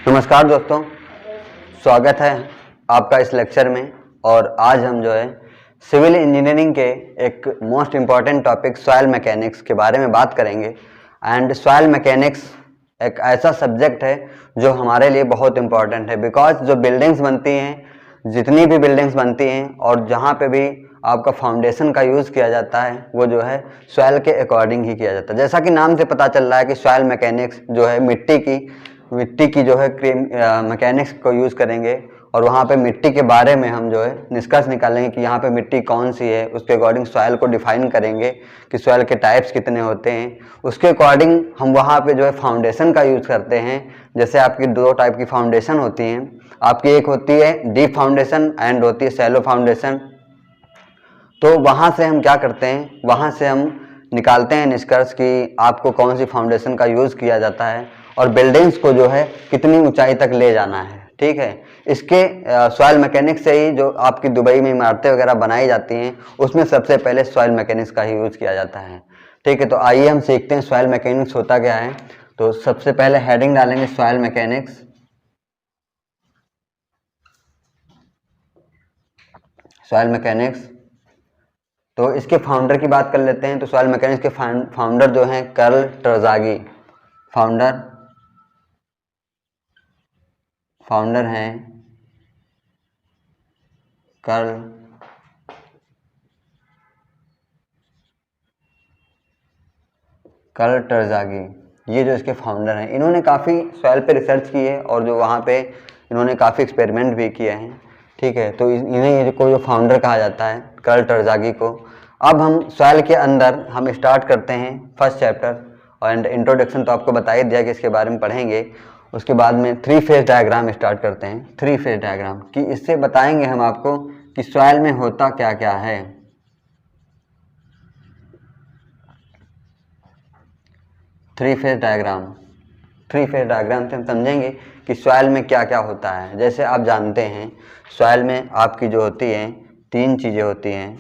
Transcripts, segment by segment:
नमस्कार दोस्तों, स्वागत है आपका इस लेक्चर में। और आज हम जो है सिविल इंजीनियरिंग के एक most important topic soil mechanics के बारे में बात करेंगे। एंड सॉइल मैकेनिक्स एक ऐसा सब्जेक्ट है जो हमारे लिए बहुत इम्पॉर्टेंट है, बिकॉज जो बिल्डिंग्स बनती हैं, जितनी भी बिल्डिंग्स बनती हैं और जहाँ पे भी आपका फाउंडेशन का यूज़ किया जाता है वो जो है सॉइल के अकॉर्डिंग ही किया जाता है। जैसा कि नाम से पता चल रहा है कि सॉइल मैकेनिक्स जो है मिट्टी की जो है मैकेनिक्स को यूज़ करेंगे और वहाँ पे मिट्टी के बारे में हम जो है निष्कर्ष निकालेंगे कि यहाँ पे मिट्टी कौन सी है, उसके अकॉर्डिंग सॉइल को डिफाइन करेंगे कि सॉइल के टाइप्स कितने होते हैं। उसके अकॉर्डिंग हम वहाँ पे जो है फाउंडेशन का यूज़ करते हैं। जैसे आपकी दो टाइप की फाउंडेशन होती हैं, आपकी एक होती है डीप फाउंडेशन एंड होती है शैलो फाउंडेशन। तो वहाँ से हम क्या करते हैं, वहाँ से हम निकालते हैं निष्कर्ष कि आपको कौन सी फाउंडेशन का यूज़ किया जाता है और बिल्डिंग्स को जो है कितनी ऊंचाई तक ले जाना है। ठीक है, इसके सॉइल मैकेनिक्स से ही जो आपकी दुबई में इमारतें वगैरह बनाई जाती हैं उसमें सबसे पहले सॉइल मैकेनिक्स का ही यूज़ किया जाता है। ठीक है, तो आइए हम सीखते हैं सॉइल मैकेनिक्स होता क्या है। तो सबसे पहले हेडिंग डालेंगे सॉइल मैकेनिक्स। सॉइल मैकेनिक्स, तो इसके फाउंडर की बात कर लेते हैं। तो सॉइल मैकेनिक्स के फाउंडर जो हैं कार्ल ट्रजागी फाउंडर हैं कार्ल ट्रजागी। ये जो इसके फाउंडर हैं, इन्होंने काफ़ी सॉइल पे रिसर्च की है और जो वहाँ पे इन्होंने काफ़ी एक्सपेरिमेंट भी किए हैं। ठीक है, तो इन्हें ये को जो फाउंडर कहा जाता है कार्ल ट्रजागी को। अब हम सॉइल के अंदर हम स्टार्ट करते हैं फर्स्ट चैप्टर और इंट्रोडक्शन तो आपको बता ही दिया कि इसके बारे में पढ़ेंगे। उसके बाद में 3 फेज डायग्राम स्टार्ट करते हैं। 3 फेज डायग्राम कि इससे बताएंगे हम आपको कि सॉइल में होता क्या क्या है। 3 फेज डायग्राम से हम समझेंगे कि सॉइल में क्या क्या होता है। जैसे आप जानते हैं सॉइल में आपकी जो होती हैं 3 चीज़ें होती हैं।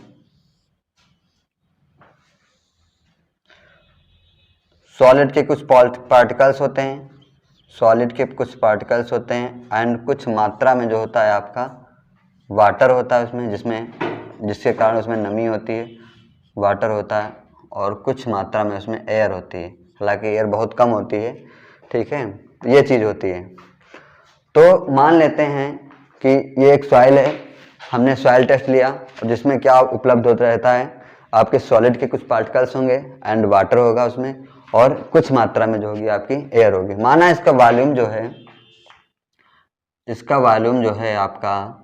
सॉलिड के कुछ पार्टिकल्स होते हैं, एंड कुछ मात्रा में जो होता है आपका वाटर होता है उसमें, जिसके कारण उसमें नमी होती है, वाटर होता है। और कुछ मात्रा में उसमें एयर होती है, हालांकि एयर बहुत कम होती है। ठीक है, ये चीज़ होती है। तो मान लेते हैं कि ये एक सॉइल है, हमने सॉइल टेस्ट लिया जिसमें क्या उपलब्ध होता रहता है, आपके सॉलिड के कुछ पार्टिकल्स होंगे एंड वाटर होगा उसमें, और कुछ मात्रा में जो होगी आपकी एयर होगी। माना इसका वॉल्यूम जो है आपका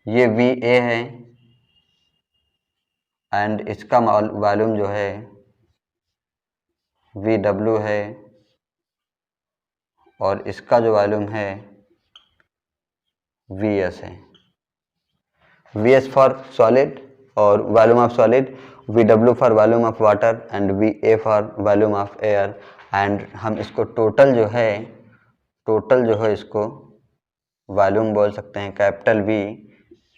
ये VA है एंड इसका वॉल्यूम जो है VW है और इसका जो वॉल्यूम है VS है। VS फॉर सॉलिड और volume of solid, VW for volume of water and VA for volume of air. And हम इसको टोटल जो है इसको वॉल्यूम बोल सकते हैं, कैपिटल V,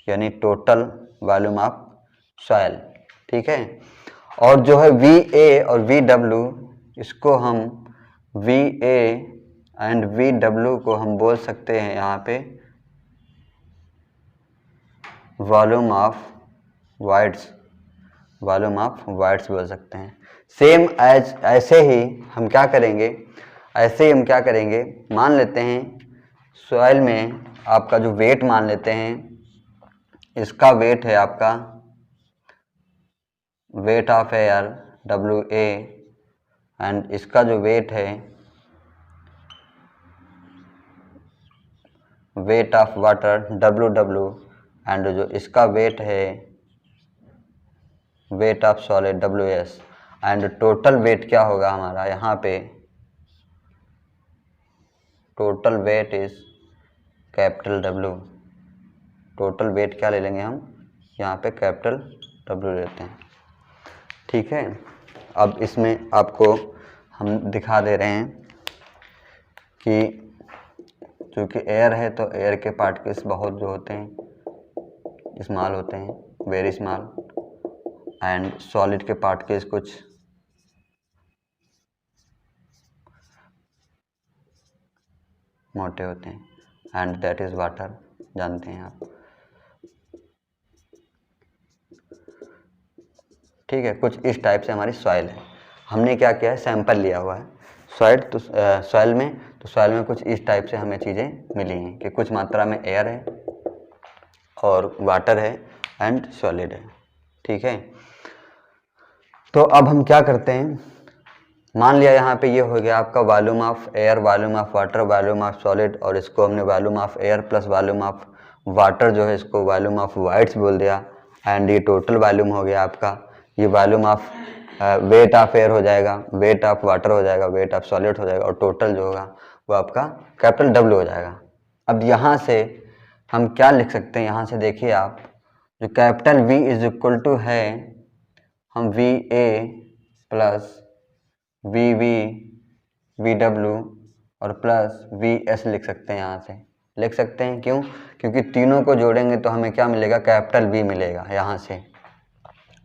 यानी टोटल वॉल्यूम ऑफ सॉइल। ठीक है, और जो है VA और VW, इसको हम VA एंड VW को हम बोल सकते हैं यहाँ पे वॉल्यूम ऑफ वाइड्स बोल सकते हैं। सेम एज ऐसे ही हम क्या करेंगे, मान लेते हैं सॉइल में आपका जो वेट मान लेते हैं, इसका वेट है आपका weight of air WA and इसका जो वेट है weight of water WW and जो इसका वेट है weight of solid WS। And total weight क्या होगा हमारा यहाँ पे, total weight is capital W। Total weight क्या ले लेंगे हम यहाँ पे, कैपिटल W लेते हैं। ठीक है, अब इसमें आपको हम दिखा दे रहे हैं कि चूँकि एयर है तो एयर के पार्टिकल्स बहुत जो होते हैं स्मॉल होते हैं, वेरी स्मॉल। एंड सॉलिड के पार्टिकल्स कुछ मोटे होते हैं, एंड दैट इज़ वाटर, जानते हैं आप। ठीक है, कुछ इस टाइप से हमारी सॉइल है। हमने क्या किया है, सैंपल लिया हुआ है सॉइल, तो सॉइल में, तो सॉइल में कुछ इस टाइप से हमें चीज़ें मिली हैं कि कुछ मात्रा में एयर है और वाटर है एंड सॉलिड है। ठीक है, तो अब हम क्या करते हैं, मान लिया यहाँ पे ये हो गया आपका volume of air, volume of water, volume of solid, और इसको हमने volume of air plus volume of water जो है इसको वॉल्यूम ऑफ वाइट्स बोल दिया, एंड ये टोटल वॉल्यूम हो गया आपका। ये volume of weight of air हो जाएगा, वेट ऑफ वाटर हो जाएगा, वेट ऑफ सॉलिड हो जाएगा, और टोटल जो होगा वो आपका कैपिटल W हो जाएगा। अब यहाँ से हम क्या लिख सकते हैं, यहाँ से देखिए आप, जो capital V is equal to है, हम VA प्लस VV VW और प्लस VS लिख सकते हैं। यहाँ से लिख सकते हैं, क्यों? क्योंकि तीनों को जोड़ेंगे तो हमें क्या मिलेगा, कैपिटल V मिलेगा यहाँ से,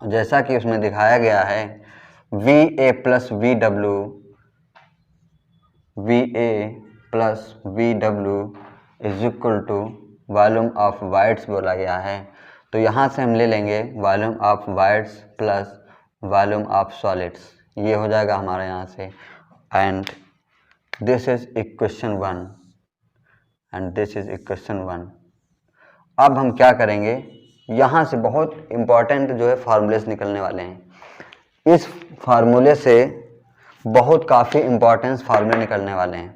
जैसा कि उसमें दिखाया गया है। VA plus VW, VA plus VW is equal to volume of voids बोला गया है। तो यहाँ से हम ले लेंगे volume of voids plus volume of solids, ये हो जाएगा हमारा यहाँ से, and this is equation 1 and this is equation 1। अब हम क्या करेंगे, यहाँ से बहुत इम्पॉर्टेंट जो है फार्मूलेस निकलने वाले हैं। इस फार्मूले से बहुत काफ़ी इम्पॉर्टेंस फार्मूले निकलने वाले हैं।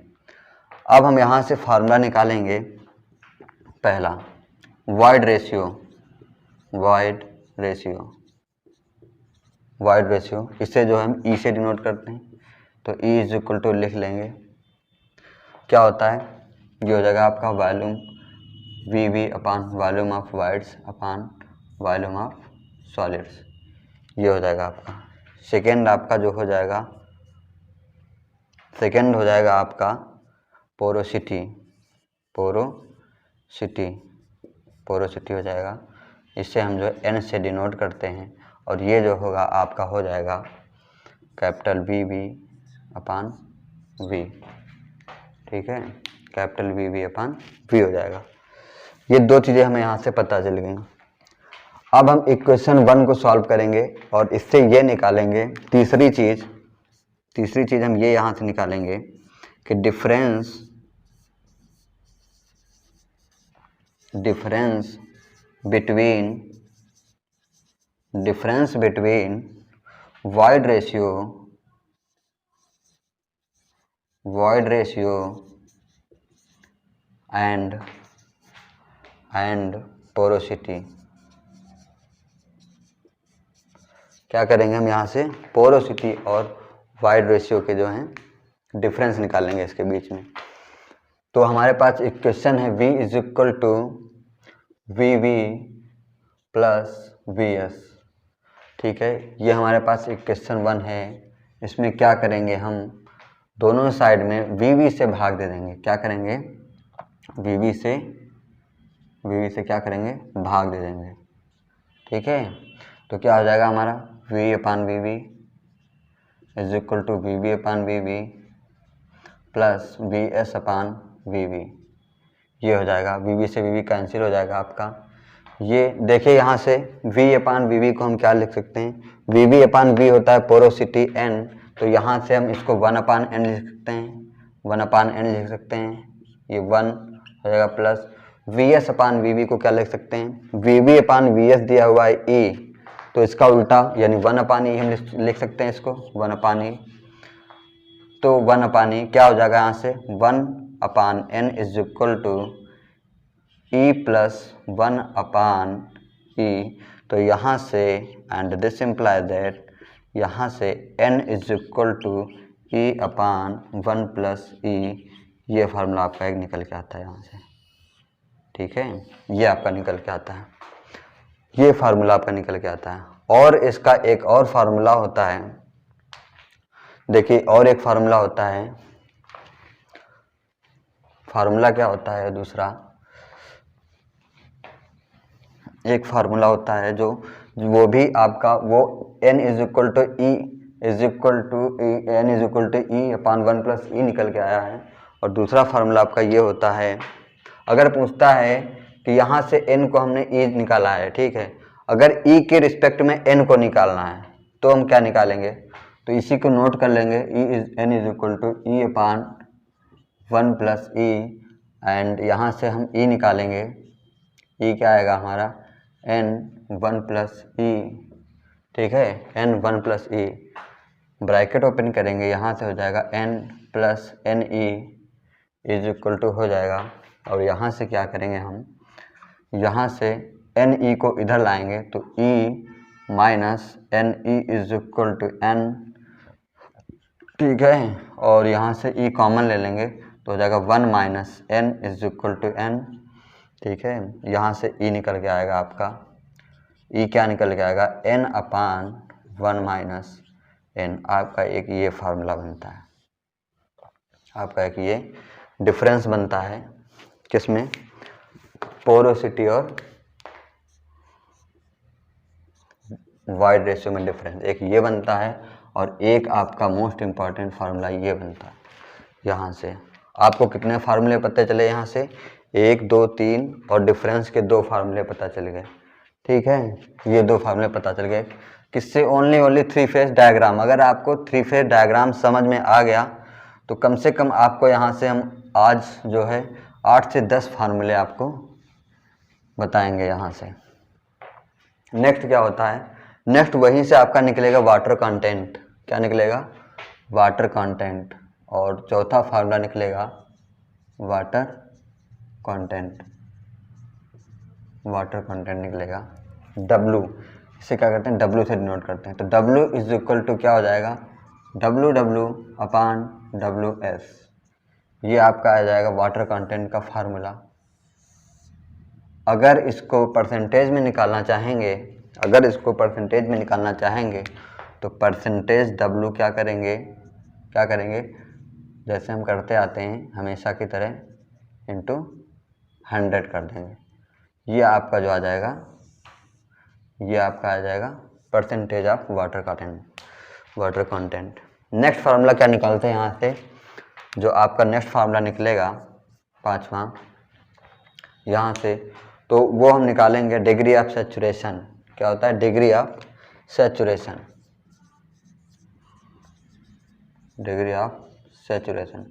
अब हम यहाँ से फार्मूला निकालेंगे। पहला void ratio, void ratio, void ratio, इसे जो हम E से डिनोट करते हैं, तो E इज इक्वल टू लिख लेंगे, क्या होता है, ये हो जाएगा आपका volume VV upon volume of whites upon volume of solids, ये हो जाएगा आपका। सेकेंड आपका जो हो जाएगा, सेकेंड हो जाएगा आपका पोरोसिटी, पोरोसिटी, पोरोसिटी हो जाएगा, इससे हम जो N से डिनोट करते हैं, और ये जो होगा आपका हो जाएगा कैपिटल VV अपान V। ठीक है, कैपिटल VV अपान V हो जाएगा। ये दो चीज़ें हमें यहाँ से पता चल गई। अब हम इक्वेशन 1 को सॉल्व करेंगे और इससे ये निकालेंगे, तीसरी चीज़ हम ये यहाँ से निकालेंगे कि difference between void ratio and porosity. क्या करेंगे हम यहाँ से, पोरोसिटी और वॉइड रेशियो के जो हैं डिफरेंस निकालेंगे इसके बीच में। तो हमारे पास इक्वेशन है V is equal to VV plus VS। ठीक है, ये हमारे पास इक्वेशन 1 है। इसमें क्या करेंगे, हम दोनों साइड में VV से भाग दे देंगे। क्या करेंगे, VV से क्या करेंगे, भाग दे देंगे। ठीक है, तो क्या हो जाएगा हमारा V upon VV is equal to VV upon VV plus VS upon VV, ये हो जाएगा। VV से VV कैंसिल हो जाएगा आपका। ये देखिए यहाँ से V अपान VV को हम क्या लिख सकते हैं, VV अपान V होता है पोरोसिटी N, तो यहाँ से हम इसको 1 अपान N लिख सकते हैं, 1 अपान N लिख सकते हैं, ये 1 हो जाएगा, प्लस VS अपान VV को क्या लिख सकते हैं, VV अपान VS दिया हुआ है E, तो इसका उल्टा यानी 1 अपान E हम लिख सकते हैं इसको, 1 अपान E। तो 1 अपान E क्या हो जाएगा, यहाँ से 1 upon N is equal to E plus 1 upon E। तो यहाँ से एंड दिस इम्प्लाई दैट यहाँ से N is equal to E upon 1 plus E, ये फार्मूला आपका एक निकल के आता है यहाँ से। ठीक है, ये आपका निकल के आता है, ये फार्मूला आपका निकल के आता है। और इसका एक और फार्मूला होता है, देखिए और एक फार्मूला होता है, फार्मूला क्या होता है दूसरा, एक फार्मूला होता है जो वो भी आपका वो N is equal to E upon 1 plus E निकल के आया है, और दूसरा फार्मूला आपका ये होता है, अगर पूछता है कि यहाँ से n को हमने e निकाला है, ठीक है, अगर e के रिस्पेक्ट में n को निकालना है तो हम क्या निकालेंगे, तो इसी को नोट कर लेंगे, n is equal to E upon 1 plus E, and यहाँ से हम e निकालेंगे, e क्या आएगा हमारा n 1 प्लस ई, ठीक है, n 1 प्लस ई, ब्रैकेट ओपन करेंगे, यहाँ से हो जाएगा n plus N E is equal to हो जाएगा, और यहाँ से क्या करेंगे हम, यहाँ से एन ई को इधर लाएंगे तो E minus N E is equal to N, ठीक है, और यहाँ से ई कॉमन ले लेंगे तो हो जाएगा 1 minus N is equal to N, ठीक है, यहाँ से ई निकल के आएगा आपका, ई क्या निकल के आएगा एन अपान 1 माइनस एन, आपका एक ये फार्मूला बनता है, आपका एक ये डिफरेंस बनता है, किसमें, पोरोसिटी और वाइड रेशियो में डिफरेंस, एक ये बनता है और एक आपका मोस्ट इम्पॉर्टेंट फार्मूला ये बनता है। यहाँ से आपको कितने फार्मूले पता चले, यहाँ से 1 2 3 और डिफरेंस के 2 फार्मूले पता चल गए, ठीक है, ये 2 फार्मूले पता चल गए, किससे, ओनली 3 फेज डायग्राम। अगर आपको 3 फेज डायग्राम समझ में आ गया तो कम से कम आपको यहाँ से हम आज जो है 8 से 10 फार्मूले आपको बताएंगे यहाँ से। नेक्स्ट क्या होता है, नेक्स्ट वहीं से आपका निकलेगा वाटर कंटेंट, क्या निकलेगा, वाटर कंटेंट, और चौथा फार्मूला निकलेगा वाटर कंटेंट, वाटर कंटेंट निकलेगा W, इसे क्या करते हैं, W से डिनोट करते हैं, तो W इज इक्वल टू क्या हो जाएगा, W अपान WS, ये आपका आ जाएगा वाटर कंटेंट का फार्मूला। अगर इसको परसेंटेज में निकालना चाहेंगे, अगर इसको परसेंटेज में निकालना चाहेंगे तो परसेंटेज W क्या करेंगे, क्या करेंगे, जैसे हम करते आते हैं हमेशा की तरह इंटू 100 कर देंगे, ये आपका जो आ जाएगा, ये आपका आ जाएगा percentage of water content. Next formula क्या निकालते हैं यहाँ से, जो आपका नेक्स्ट फार्मूला निकलेगा 5वां यहाँ से, तो वो हम निकालेंगे डिग्री ऑफ सैचुरेशन, क्या होता है, degree of saturation, degree of saturation,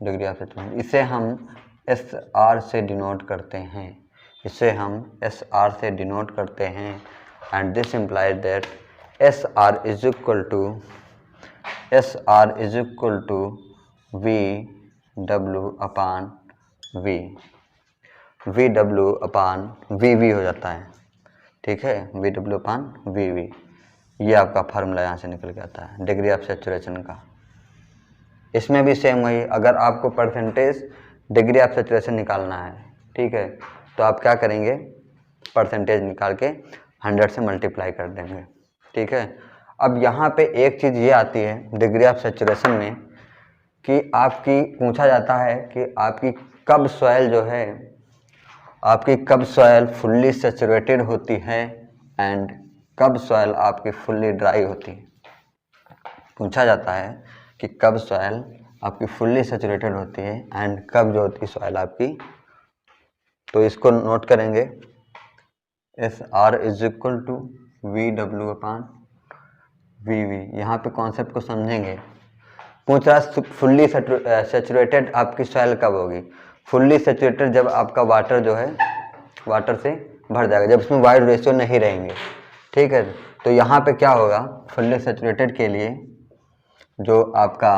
degree of saturation, इसे हम SR से डिनोट करते हैं, इसे हम SR से डिनोट करते हैं, and this implies that SR is equal to VW upon V, VW upon VV हो जाता है, ठीक है, VW अपान VV, ये आपका फार्मूला यहाँ से निकल के आता है डिग्री ऑफ सैचुरेशन का। इसमें भी सेम वही, अगर आपको परसेंटेज डिग्री ऑफ सैचुरेशन निकालना है, ठीक है, तो आप क्या करेंगे, परसेंटेज निकाल के 100 से मल्टीप्लाई कर देंगे, ठीक है। अब यहाँ पे एक चीज़ ये आती है डिग्री ऑफ सैचुरेशन में कि आपकी पूछा जाता है कि आपकी कब सॉइल जो है, आपकी कब सॉइल फुल्ली सैचुरेटेड होती है एंड कब सॉइल आपकी फुल्ली ड्राई होती है, पूछा जाता है कि कब सॉइल आपकी फुल्ली सैचुरेटेड होती है एंड कब जो होती है सॉइल आपकी, तो इसको नोट करेंगे SR is equal to VW upon VV, यहाँ पे कॉन्सेप्ट को समझेंगे। पूछ रहा फुल्ली सैचुरेटेड आपकी सॉइल कब होगी, फुल्ली सैचुरेटेड जब आपका वाटर जो है वाटर से भर जाएगा, जब उसमें वाइड रेशियो नहीं रहेंगे, ठीक है। तो यहाँ पे क्या होगा, फुल्ली सैचुरेटेड के लिए जो आपका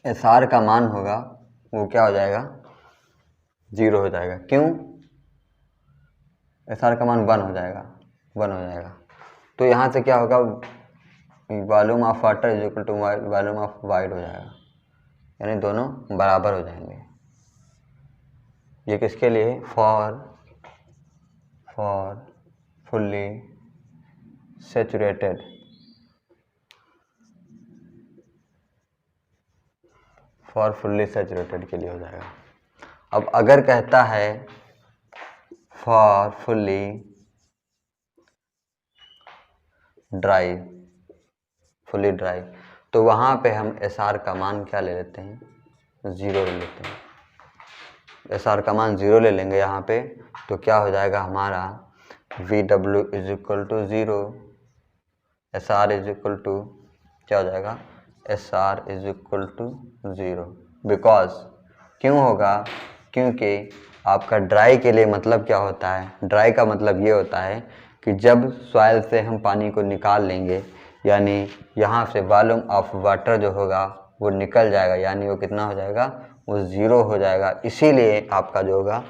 SR का मान होगा वो क्या हो जाएगा, 0 हो जाएगा, क्यों, SR का मान 1 हो जाएगा, तो यहाँ से क्या होगा, volume of water is equal to volume of voids हो जाएगा, यानी दोनों बराबर हो जाएंगे। ये किसके लिए, for fully saturated, for fully saturated के लिए हो जाएगा। अब अगर कहता है फॉर फुल्ली ड्राई, तो वहाँ पे हम एस आर का मान क्या ले लेते हैं, 0 ले लेते हैं। एस आर का मान 0 ले लेंगे यहाँ पे, तो क्या हो जाएगा हमारा V W is equal to 0, S R is equal to क्या हो जाएगा, S R is equal to 0। Because क्यों होगा, क्योंकि आपका ड्राई के लिए मतलब क्या होता है, ड्राई का मतलब ये होता है कि जब सॉइल से हम पानी को निकाल लेंगे, यानी यहाँ से वॉल्यूम ऑफ वाटर जो होगा वो निकल जाएगा, यानी वो कितना हो जाएगा, वो 0 हो जाएगा। इसीलिए आपका जो होगा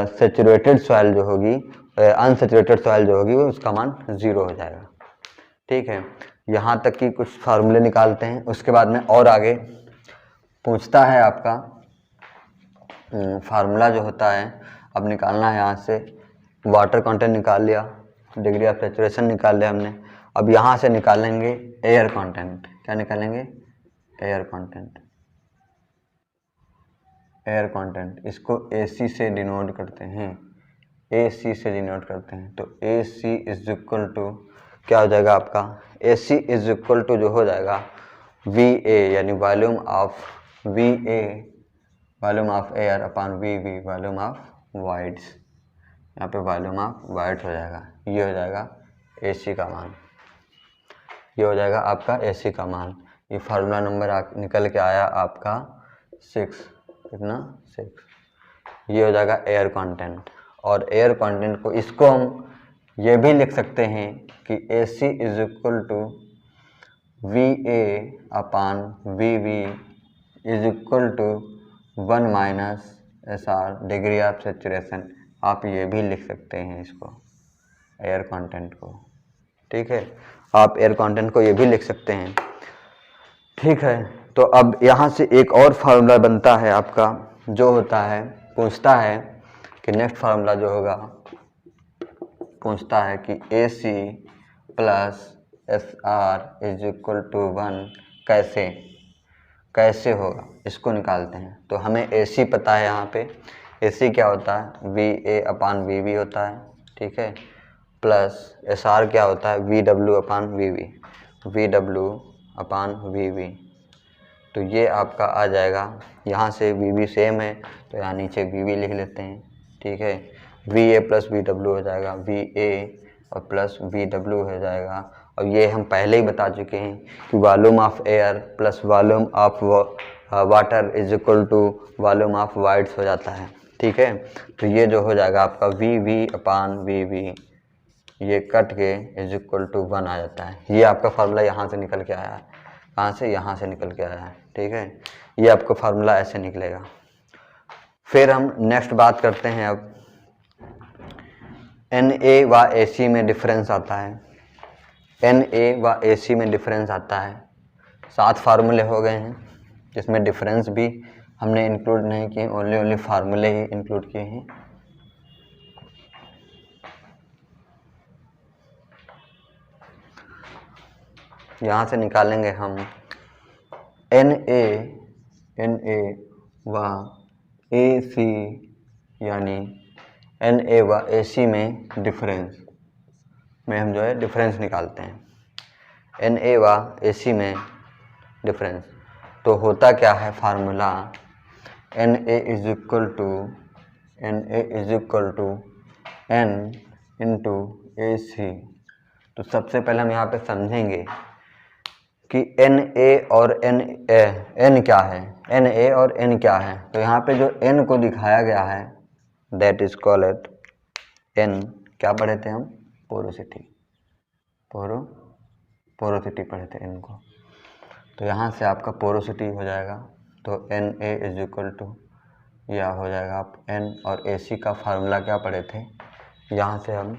सेचुरेटेड सॉइल जो होगी, अनसेचुरेटेड सॉइल जो होगी, वो उसका मान 0 हो जाएगा। ठीक है, यहाँ तक की कुछ फार्मूले निकालते हैं। उसके बाद में और आगे पूछता है आपका फार्मूला जो होता है, अब निकालना है यहाँ से वाटर कंटेंट निकाल लिया, डिग्री ऑफ सेचुरेशन निकाल लिया हमने। अब यहाँ से निकालेंगे एयर कंटेंट। क्या निकालेंगे, एयर कंटेंट। एयर कंटेंट इसको AC से डिनोट करते हैं, AC से डिनोट करते हैं। तो AC इज इक्वल टू क्या हो जाएगा आपका, AC इज इक्वल टू जो हो जाएगा VA, यानी volume of VA, volume of air upon VV, volume of wides. यहाँ पे वॉल्यूम ऑफ वाइड्स हो जाएगा, ये हो जाएगा AC का मान, ये हो जाएगा आपका AC का मान। ये फार्मूला नंबर निकल के आया आपका 6, कितना 6। ये हो जाएगा एयर कंटेंट। और एयर कंटेंट को इसको हम ये भी लिख सकते हैं कि AC is equal to VA upon VV is equal to 1 minus SR, degree of saturation. आप ये भी लिख सकते हैं इसको, एयर कंटेंट को। ठीक है, आप एयर कंटेंट को ये भी लिख सकते हैं। ठीक है, तो अब यहाँ से एक और फार्मूला बनता है आपका, जो होता है, पूछता है कि नेक्स्ट फार्मूला जो होगा, पूछता है कि AC plus SR is equal to 1 कैसे होगा, इसको निकालते हैं। तो हमें AC पता है, यहाँ पे AC क्या होता है, VA अपान VB होता है। ठीक है, प्लस SR क्या होता है, VW अपान VW अपान VB। तो ये आपका आ जाएगा, यहाँ से VB सेम है तो यहाँ नीचे VB लिख लेते हैं। ठीक है, VA प्लस VW हो जाएगा, VA और प्लस VW हो जाएगा। और ये हम पहले ही बता चुके हैं कि volume of air plus volume of water is equal to volume of voids हो जाता है। ठीक है, तो ये जो हो जाएगा आपका VV अपान VB, ये कट के इज इक्वल टू 1 आ जाता है। ये आपका फार्मूला यहाँ से निकल के आया है, कहाँ से, यहाँ से निकल के आया है। ठीक है, ये आपका फार्मूला ऐसे निकलेगा। फिर हम नेक्स्ट बात करते हैं, अब NA व AC में डिफरेंस आता है। NA व AC में डिफरेंस आता है। 7 फार्मूले हो गए हैं, जिसमें डिफरेंस भी हमने इंक्लूड नहीं किए, ओनली फार्मूले ही इंक्लूड किए हैं। यहाँ से निकालेंगे हम NA व AC, यानी NA व AC में डिफरेंस में हम जो है डिफरेंस निकालते हैं। NA व AC में डिफरेंस तो होता क्या है formula, NA is equal to N into AC। तो सबसे पहले हम यहाँ पे समझेंगे कि NA और N क्या है, NA और N क्या है। तो यहाँ पे जो N को दिखाया गया है, दैट इज कॉल्ड N, क्या पढ़े थे हम, पोरोसिटी, पोरोसिटी पढ़े थे N को। तो यहाँ से आपका पोरोसिटी हो जाएगा, तो NA इज इक्वल टू, या हो जाएगा आप N और AC का फार्मूला क्या पढ़े थे, यहाँ से हम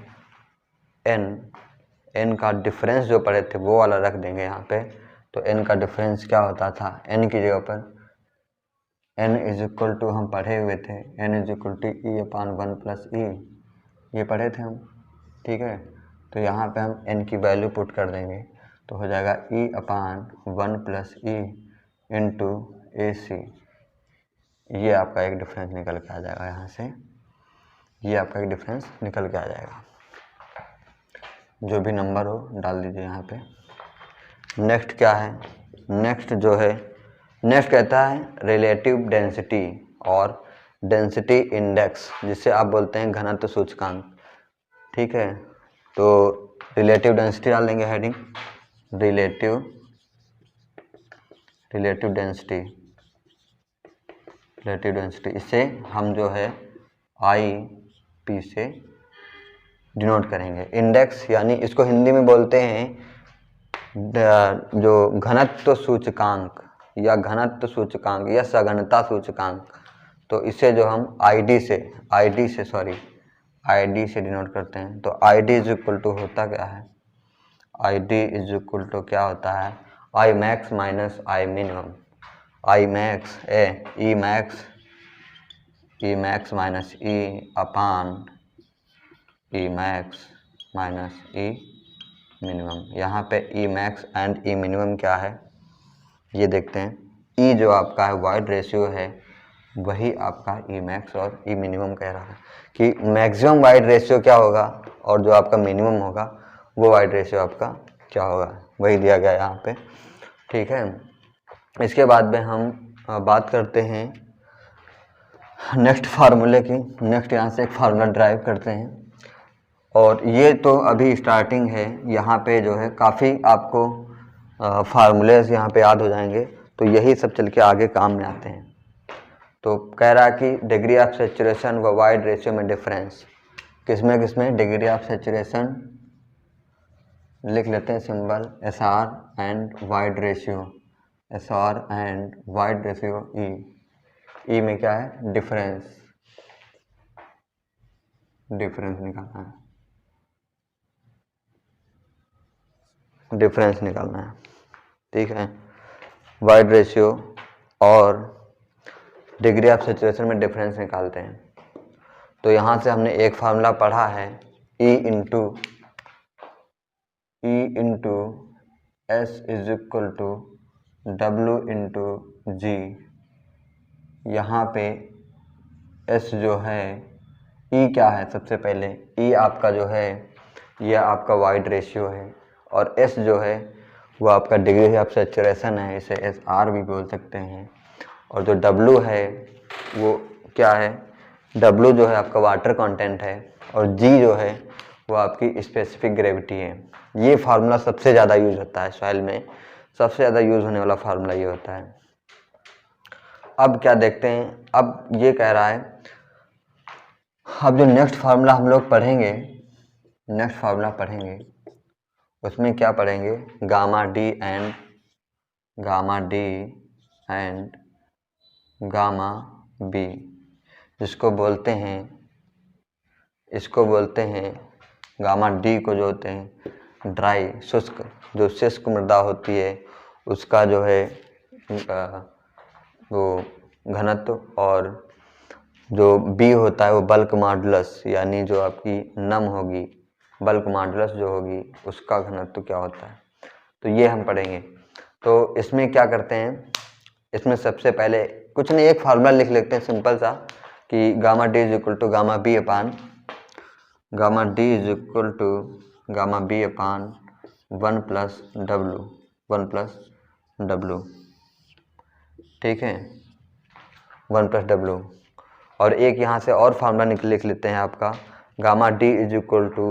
N का डिफरेंस जो पढ़े थे वो वाला रख देंगे यहाँ पे। तो N का डिफरेंस क्या होता था, N की जगह पर N इज इक्वल टू हम पढ़े हुए थे, N is equal to E upon 1 plus E, ये पढ़े थे हम। ठीक है, तो यहाँ पे हम N की वैल्यू पुट कर देंगे, तो हो जाएगा E upon 1 plus E into AC। ये आपका एक डिफरेंस निकल के आ जाएगा, यहाँ से ये आपका एक डिफरेंस निकल के आ जाएगा। जो भी नंबर हो डाल दीजिए यहाँ पे। नेक्स्ट क्या है, नेक्स्ट कहता है रिलेटिव डेंसिटी और डेंसिटी इंडेक्स, जिसे आप बोलते हैं घनत्व सूचकांक। ठीक है, तो रिलेटिव डेंसिटी डाल देंगे हेडिंग, रिलेटिव डेंसिटी, इसे हम जो है IP से डिनोट करेंगे। इंडेक्स यानी इसको हिंदी में बोलते हैं जो घनत्व सूचकांक या सघनता सूचकांक, तो इसे जो हम ID से डिनोट करते हैं। तो ID इज इक्वल टू होता क्या है, ID इज इक्वल टू क्या होता है, I max minus I minimum, E max minus E upon E max minus E minimum। यहाँ पे E max and E minimum क्या है ये देखते हैं। E जो आपका है वाइड रेशियो है, वही आपका E max और E minimum कह रहा है कि मैक्सिमम वाइड रेशियो क्या होगा और जो आपका मिनिमम होगा वो वाइड रेशियो आपका क्या होगा, वही दिया गया है यहाँ पे। ठीक है, इसके बाद में हम बात करते हैं नेक्स्ट फार्मूले की। नेक्स्ट यहाँ से एक फार्मूला ड्राइव करते हैं, और ये तो अभी स्टार्टिंग है। यहाँ पे जो है काफ़ी आपको फार्मूलेज यहाँ पे याद हो जाएंगे, तो यही सब चल के आगे काम में आते हैं। तो कह रहा है कि डिग्री ऑफ सेचुरेशन व वाइड रेशियो में डिफरेंस, किसमें डिग्री ऑफ सेचुरेशन लिख लेते हैं symbol SR and void ratio, E में क्या है डिफरेंस निकालना है। ठीक है, वाइड रेशियो और डिग्री ऑफ सेचुरेशन में डिफरेंस निकालते हैं। तो यहाँ से हमने एक फार्मूला पढ़ा है E into S is equal to W into G। यहाँ पे S जो है, E क्या है, सबसे पहले E आपका जो है यह आपका वाइड रेशियो है, और S जो है वो आपका डिग्री ऑफ सेचुरेशन है, इसे SR भी बोल सकते हैं। और जो W है वो क्या है, W जो है आपका वाटर कंटेंट है, और G जो है वो आपकी स्पेसिफिक ग्रेविटी है। ये फार्मूला सबसे ज़्यादा यूज होता है सॉइल में, सबसे ज़्यादा यूज होने वाला फार्मूला ये होता है। अब क्या देखते हैं, अब ये कह रहा है, अब जो नेक्स्ट फार्मूला हम लोग पढ़ेंगे, उसमें क्या पढ़ेंगे, gamma D and gamma B, इसको बोलते हैं गामा D को जो होते हैं ड्राई शुष्क मृदा होती है उसका जो है वो घनत्व, और जो B होता है वो बल्क मॉडुलस, यानी जो आपकी नम होगी, बल्क मॉडुलस जो होगी उसका घनत्व क्या होता है। तो ये हम पढ़ेंगे। तो इसमें क्या करते हैं, इसमें सबसे पहले कुछ नहीं, एक फार्मूला लिख लेते हैं सिंपल सा कि gamma D is equal to gamma B upon 1 plus W। ठीक है, 1 प्लस W। और एक यहाँ से और फार्मूला लिख लेते हैं आपका, gamma D is equal to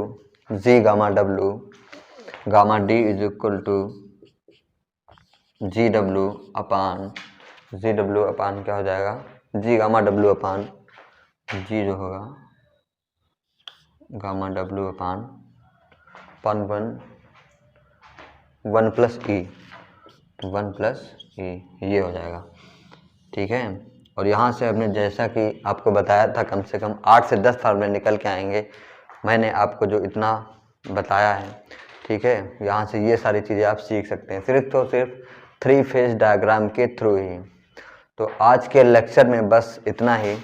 G gamma W, D is equal to GW upon क्या हो जाएगा, G gamma W upon G जो होगा gamma W upon 1 plus E, ये हो जाएगा। ठीक है, और यहाँ से हमने जैसा कि आपको बताया था कम से कम 8 से 10 फार्मूले निकल के आएंगे। मैंने आपको जो इतना बताया है, ठीक है, यहाँ से ये सारी चीज़ें आप सीख सकते हैं सिर्फ 3 फेज डायग्राम के थ्रू ही। तो आज के लेक्चर में बस इतना ही,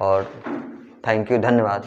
और थैंक यू, धन्यवाद।